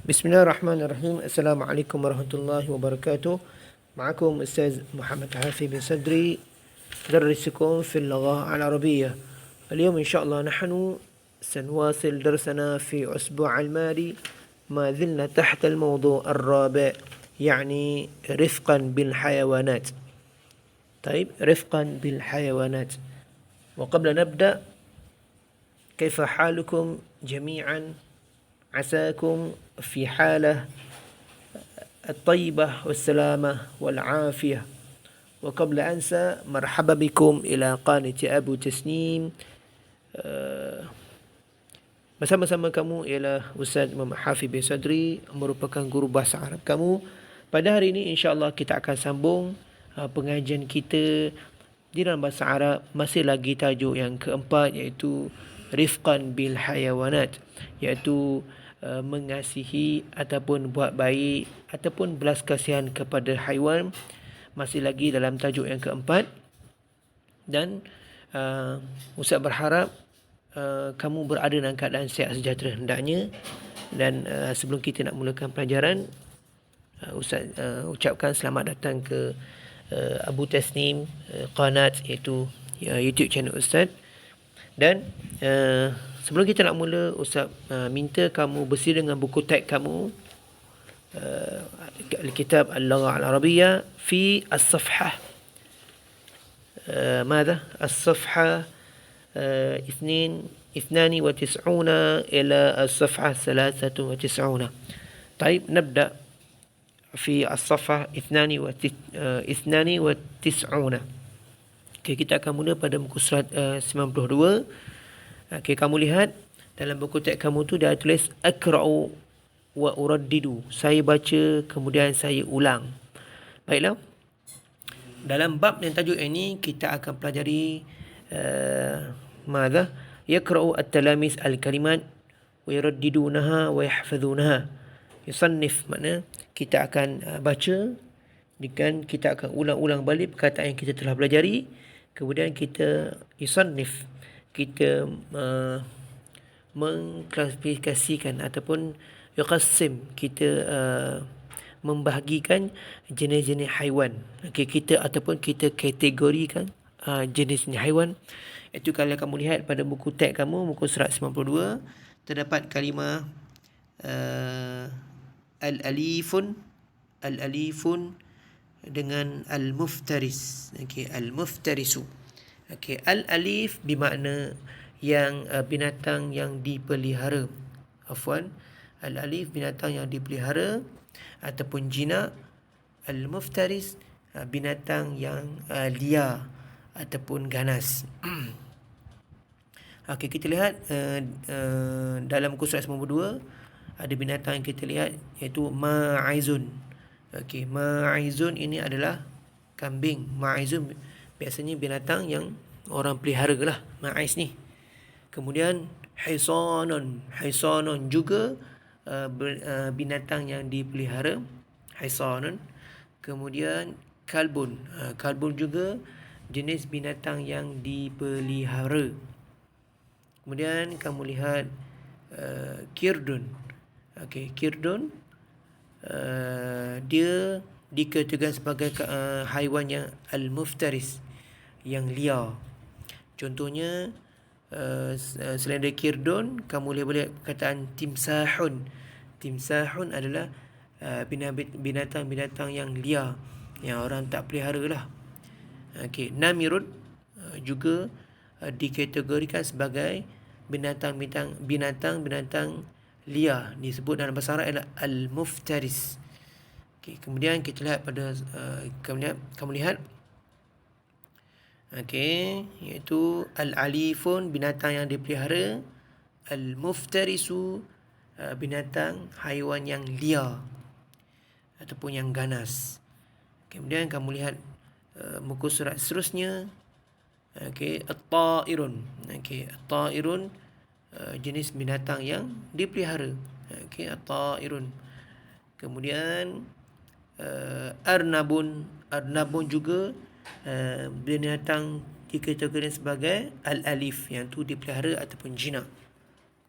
Bismillahirrahmanirrahim. Assalamualaikum warahmatullahi wabarakatuh. معكم أستاذ محمد حافي بن صدري مدرسكم في اللغة العربية. اليوم إن شاء الله نحن سنواصل درسنا في أسبوع الماضي. ما زلنا تحت الموضوع الرابع، يعني رفقا بالحيوانات. طيب، رفقا بالحيوانات. وقبل نبدأ، كيف حالكم جميعا؟ عساكم في حالة الطيبة والسلامة والعافية. وقبل أنسى، مرحبا بكم إلى قناة أبو تسنيم. Bersama-sama kamu ialah Ustaz Muhammad Hafiz bin Sadri, merupakan guru bahasa Arab kamu. Pada hari ini insya-Allah kita akan sambung pengajian kita di dalam bahasa Arab, masih lagi tajuk yang keempat, iaitu rifqan bil hayawanat, iaitu mengasihi ataupun buat baik ataupun belas kasihan kepada haiwan. Masih lagi dalam tajuk yang keempat, dan Ustaz berharap kamu berada dalam keadaan sihat sejahtera hendaknya. Dan sebelum kita nak mulakan pelajaran, Ustaz ucapkan selamat datang ke Abu Tasnim Qanat, iaitu YouTube channel Ustaz. Dan sebelum kita nak mula, Ustaz minta kamu bersih dengan buku teks kamu, kitab Al-Lugha Al-Arabiyah fi as-safhah ماذا؟ الصفحة 92 إلى الصفحة 93. طيب، نبدأ في الصفحة 92. Okay, kita akan mula pada muka surat 92. Okay, kamu lihat dalam buku teks kamu tu dia tulis akra'u wa uraddidu. Saya baca kemudian saya ulang. Baiklah. Dalam bab yang tajuk ini kita akan pelajari ماذا؟ يقرأ التلاميذ الكلمات ويرددونها ويحفظونها. يصنف makna kita akan baca dan kita akan ulang-ulang balik perkataan yang kita telah pelajari. Kemudian kita yusannif, kita mengklasifikasikan ataupun yuqassim, kita membahagikan jenis-jenis haiwan. Okay, kita ataupun kita kategorikan jenis-jenis haiwan. Itu kalau kamu lihat pada buku teks kamu, muka surat 92, terdapat kalimah al-alifun dengan al-muftaris. Okay, al-muftarisu. Okay, al-alif bermakna yang binatang yang dipelihara. Afwan, al-alif binatang yang dipelihara ataupun jinak. Al-muftaris binatang yang liar ataupun ganas. Okey, kita lihat dalam muka surat 92 ada binatang yang kita lihat, iaitu ma'izun. Okey, ma'izun ini adalah kambing. Ma'izun biasanya binatang yang orang pelihara lah, ma'iz ni. Kemudian hisanun juga binatang yang dipelihara, hisanun. Kemudian kalbun juga jenis binatang yang dipelihara. Kemudian kamu lihat kirdun. Okey, kirdun dia dikategorikan sebagai haiwan yang al-muftaris, yang liar. Contohnya selain dari kirdun, kamu boleh perkataan timsahun. Timsahun adalah binatang-binatang yang liar, yang orang tak pelihara lah. Okey, namirun juga dikategorikan sebagai binatang-binatang liar, disebut dalam bahasa Arab adalah al-muftaris. Okey, kemudian kita lihat pada kamu lihat okey, iaitu al-alifun binatang yang dipelihara, al-muftarisu binatang haiwan yang liar ataupun yang ganas. Kemudian kamu lihat muka surat seterusnya. Okey, at-ta'irun. Okey, at-ta'irun jenis binatang yang dipelihara. Okey, at-ta'irun. Kemudian arnabun juga binatang dikategorikan sebagai al-alif, yang tu dipelihara ataupun jinak.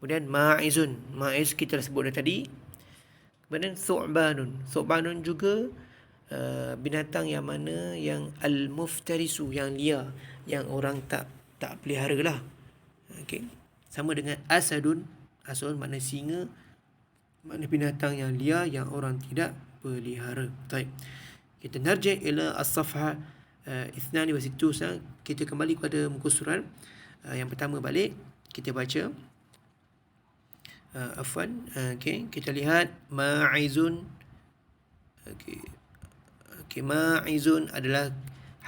Kemudian ma'iz kita dah sebut dah tadi. Kemudian thu'banun juga binatang yang mana yang al-muftarisu, yang liar, yang orang tak pelihara lah. Okey. Sama dengan asadun makna singa, makna binatang yang liar yang orang tidak pelihara. Baik. Kita narji' ila as-safha 62. Kita kembali kepada muka surat yang pertama balik. Kita baca. Okey, kita lihat ma'izun. Okey, ma'izun adalah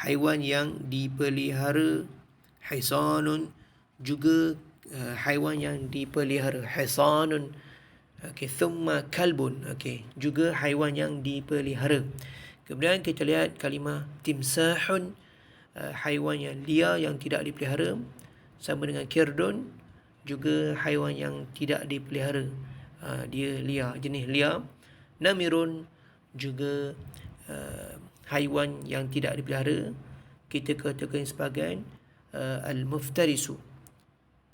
haiwan yang dipelihara. Hisanun juga haiwan yang dipelihara. Hisanun. Okey, thumma kalbun. Okey, juga haiwan yang dipelihara. Kemudian kita lihat kalimah timsahun, haiwan yang liar yang tidak dipelihara. Sama dengan kirdun, juga haiwan yang tidak dipelihara, dia liar, jenis liar. Namirun juga haiwan yang tidak dipelihara, kita katakan sebagai al-muftarisu.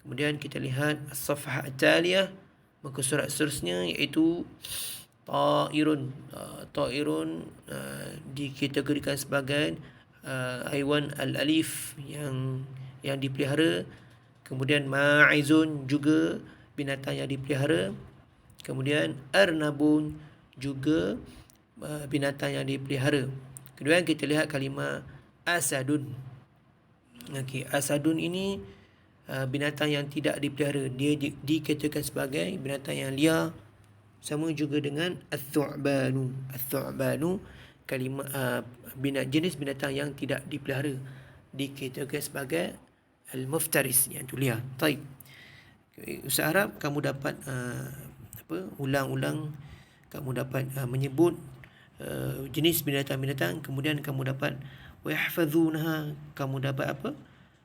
Kemudian kita lihat as-safhah at-taliyah, muka surat seterusnya, iaitu ta'irun. Ta'irun dikategorikan sebagai haiwan al-alif yang dipelihara. Kemudian ma'izun juga binatang yang dipelihara. Kemudian arnabun juga binatang yang dipelihara. Kemudian kita lihat kalimah asadun. Okey, asadun ini binatang yang tidak dipelihara, dia dikatakan sebagai binatang yang liar. Sama juga dengan al-thu'banu. Al-thu'banu kalimah jenis binatang yang tidak dipelihara, dikatakan sebagai al-muftaris, yang tu liar. Taib. Ustaz harap kamu dapat ulang-ulang, kamu dapat menyebut jenis binatang-binatang, kemudian kamu dapat wa yahfazunaha, kamu dapat apa?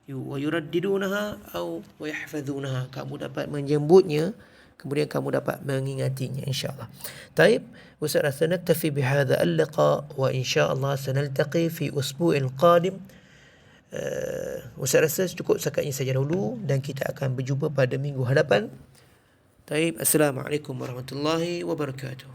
Wa yuraddidunaha atau wa yahfazunaha, kamu dapat menyebutnya, kemudian kamu dapat mengingatinya, insya-Allah. Taib, Ustaz rasa naktafi bihadha al-liqa, wa insya-Allah sanaltaqi fi usbu'il qadim. Ustaz rasa cukup setakat ini saja dahulu, dan kita akan berjumpa pada minggu hadapan. Taib, Assalamualaikum warahmatullahi wabarakatuh.